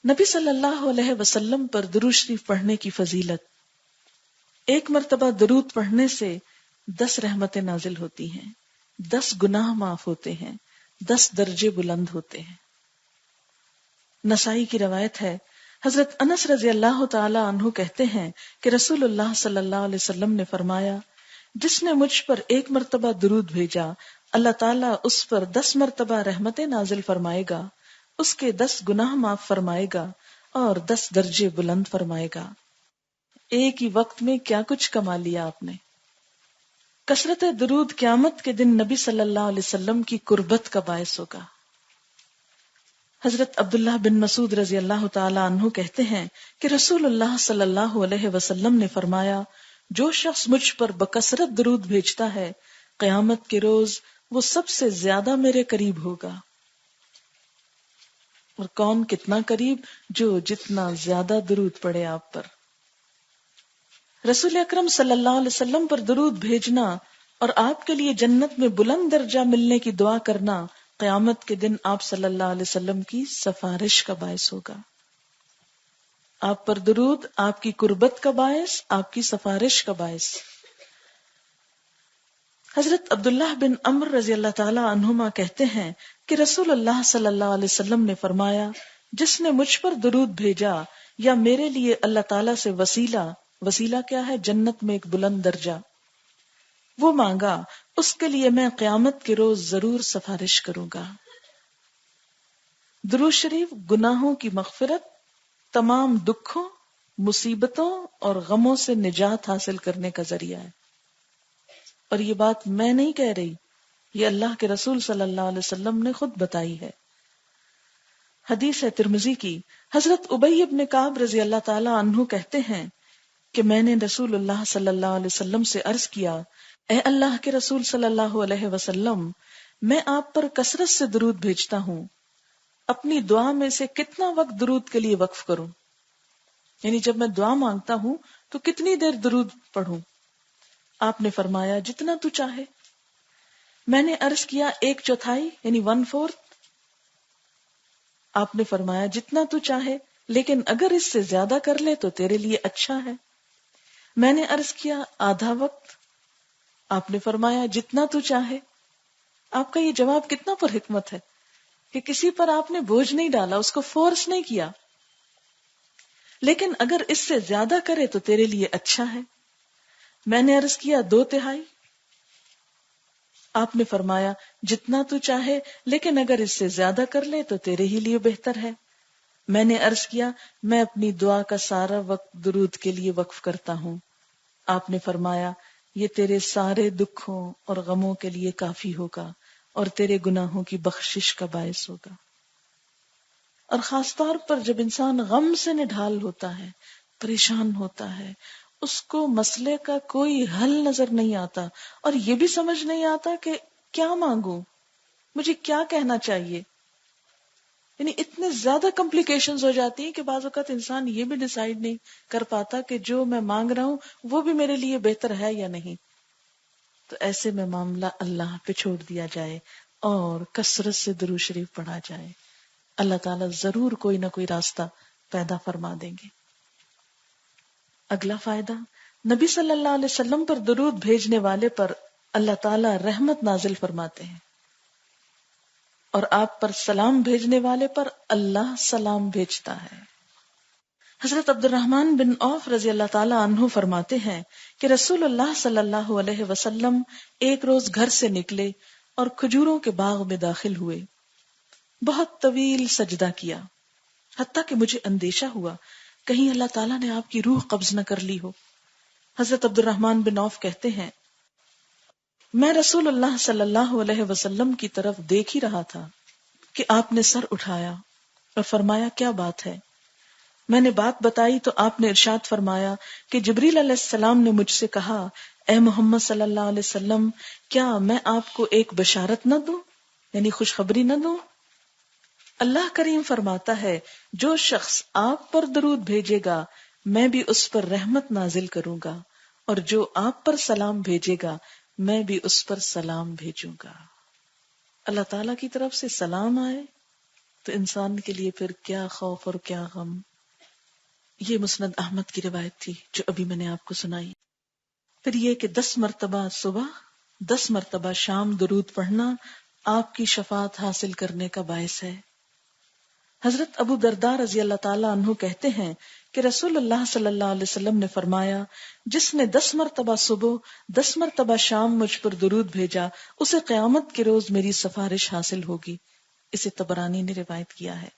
نبی صلی اللہ علیہ وسلم پر درود شریف پڑھنے کی فضیلت۔ ایک مرتبہ درود پڑھنے سے 10 رحمتیں نازل ہوتی ہیں، 10 گناہ معاف ہوتے ہیں، 10 درجے بلند ہوتے ہیں۔ نسائی کی روایت ہے، حضرت انس رضی اللہ تعالی عنہ کہتے ہیں کہ رسول اللہ صلی اللہ علیہ وسلم نے فرمایا، جس نے مجھ پر 1 مرتبہ درود بھیجا، اللہ تعالیٰ اس پر 10 مرتبہ رحمتیں نازل فرمائے گا، اس کے 10 گناہ معاف فرمائے گا اور 10 درجے بلند فرمائے گا۔ ایک ہی وقت میں کیا کچھ کما لیا آپ نے۔ کثرت درود قیامت کے دن نبی صلی اللہ علیہ وسلم کی قربت کا باعث ہوگا۔ حضرت عبداللہ بن مسعود رضی اللہ تعالی عنہ کہتے ہیں کہ رسول اللہ صلی اللہ علیہ وسلم نے فرمایا، جو شخص مجھ پر بکثرت درود بھیجتا ہے، قیامت کے روز وہ سب سے زیادہ میرے قریب ہوگا۔ اور کون کتنا قریب؟ جو جتنا زیادہ درود پڑے آپ پر۔ رسول اکرم صلی اللہ علیہ وسلم پر درود بھیجنا اور آپ کے لیے جنت میں بلند درجہ ملنے کی دعا کرنا قیامت کے دن آپ صلی اللہ علیہ وسلم کی سفارش کا باعث ہوگا۔ آپ پر درود آپ کی قربت کا باعث، آپ کی سفارش کا باعث۔ حضرت عبداللہ بن عمر رضی اللہ تعالی عنہما کہتے ہیں کہ رسول اللہ صلی اللہ علیہ وسلم نے فرمایا، جس نے مجھ پر درود بھیجا یا میرے لیے اللہ تعالیٰ سے وسیلہ کیا ہے؟ جنت میں ایک بلند درجہ، وہ مانگا، اس کے لیے میں قیامت کے روز ضرور سفارش کروں گا۔ درود شریف گناہوں کی مغفرت، تمام دکھوں، مصیبتوں اور غموں سے نجات حاصل کرنے کا ذریعہ ہے۔ اور یہ بات میں نہیں کہہ رہی، یہ اللہ کے رسول صلی اللہ علیہ وسلم نے خود بتائی ہے۔ حدیث ہے ترمذی کی، حضرت ابی بن کعب رضی اللہ تعالی عنہ کہتے ہیں کہ میں نے رسول اللہ صلی اللہ علیہ وسلم سے عرض کیا، اے اللہ کے رسول صلی اللہ علیہ وسلم، میں آپ پر کثرت سے درود بھیجتا ہوں، اپنی دعا میں سے کتنا وقت درود کے لیے وقف کروں؟ یعنی جب میں دعا مانگتا ہوں تو کتنی دیر درود پڑھوں؟ آپ نے فرمایا، جتنا تو چاہے۔ میں نے عرض کیا، 1/4 یعنی 1/4؟ آپ نے فرمایا، جتنا تو چاہے، لیکن اگر اس سے زیادہ کر لے تو تیرے لیے اچھا ہے۔ میں نے عرض کیا، آدھا وقت؟ آپ نے فرمایا، جتنا تو چاہے۔ آپ کا یہ جواب کتنا پر حکمت ہے کہ کسی پر آپ نے بوجھ نہیں ڈالا، اس کو فورس نہیں کیا، لیکن اگر اس سے زیادہ کرے تو تیرے لیے اچھا ہے۔ میں نے عرض کیا، 2/3؟ آپ نے فرمایا، جتنا تو چاہے، لیکن اگر اس سے زیادہ کر لے تو تیرے ہی لیے بہتر ہے۔ میں نے عرض کیا، میں اپنی دعا کا سارا وقت درود کے لیے وقف کرتا ہوں۔ آپ نے فرمایا، یہ تیرے سارے دکھوں اور غموں کے لیے کافی ہوگا اور تیرے گناہوں کی بخشش کا باعث ہوگا۔ اور خاص طور پر جب انسان غم سے نڈھال ہوتا ہے، پریشان ہوتا ہے، اس کو مسئلے کا کوئی حل نظر نہیں آتا اور یہ بھی سمجھ نہیں آتا کہ کیا مانگوں، مجھے کیا کہنا چاہیے، یعنی اتنے زیادہ کمپلیکیشنز ہو جاتی ہیں کہ بعض اوقات انسان یہ بھی ڈیسائیڈ نہیں کر پاتا کہ جو میں مانگ رہا ہوں وہ بھی میرے لیے بہتر ہے یا نہیں۔ تو ایسے میں معاملہ اللہ پہ چھوڑ دیا جائے اور کثرت سے درود شریف پڑھا جائے، اللہ تعالیٰ ضرور کوئی نہ کوئی راستہ پیدا فرما دیں گے۔ اگلا فائدہ، نبی صلی اللہ علیہ وسلم پر درود بھیجنے والے پر اللہ تعالیٰ رحمت نازل فرماتے ہیں، اور آپ پر سلام بھیجنے والے پر اللہ سلام بھیجتا ہے۔ حضرت عبد الرحمن بن عوف رضی اللہ تعالی عنہ فرماتے ہیں کہ رسول اللہ صلی اللہ علیہ وسلم ایک روز گھر سے نکلے اور کھجوروں کے باغ میں داخل ہوئے، بہت طویل سجدہ کیا، حتیٰ کہ مجھے اندیشہ ہوا کہیں اللہ تعالیٰ نے آپ کی روح قبض نہ کر لی ہو۔ حضرت عبد الرحمن بن عوف کہتے ہیں، میں رسول اللہ صلی اللہ علیہ وسلم کی طرف دیکھ ہی رہا تھا کہ آپ نے سر اٹھایا اور فرمایا، کیا بات ہے؟ میں نے بات بتائی تو آپ نے ارشاد فرمایا کہ جبریل علیہ السلام نے مجھ سے کہا، اے محمد صلی اللہ علیہ وسلم، کیا میں آپ کو ایک بشارت نہ دوں، یعنی خوشخبری نہ دوں؟ اللہ کریم فرماتا ہے، جو شخص آپ پر درود بھیجے گا میں بھی اس پر رحمت نازل کروں گا، اور جو آپ پر سلام بھیجے گا میں بھی اس پر سلام بھیجوں گا۔ اللہ تعالیٰ کی طرف سے سلام آئے تو انسان کے لیے پھر کیا خوف اور کیا غم. یہ مسند احمد کی روایت تھی جو ابھی میں نے آپ کو سنائی. پھر یہ کہ 10 مرتبہ صبح 10 مرتبہ شام درود پڑھنا آپ کی شفاعت حاصل کرنے کا باعث ہے. حضرت ابو درداء رضی اللہ تعالیٰ عنہ کہتے ہیں کہ رسول اللہ صلی اللہ علیہ وسلم نے فرمایا، جس نے 10 مرتبہ صبح 10 مرتبہ شام مجھ پر درود بھیجا اسے قیامت کے روز میری سفارش حاصل ہوگی. اسے طبرانی نے روایت کیا ہے.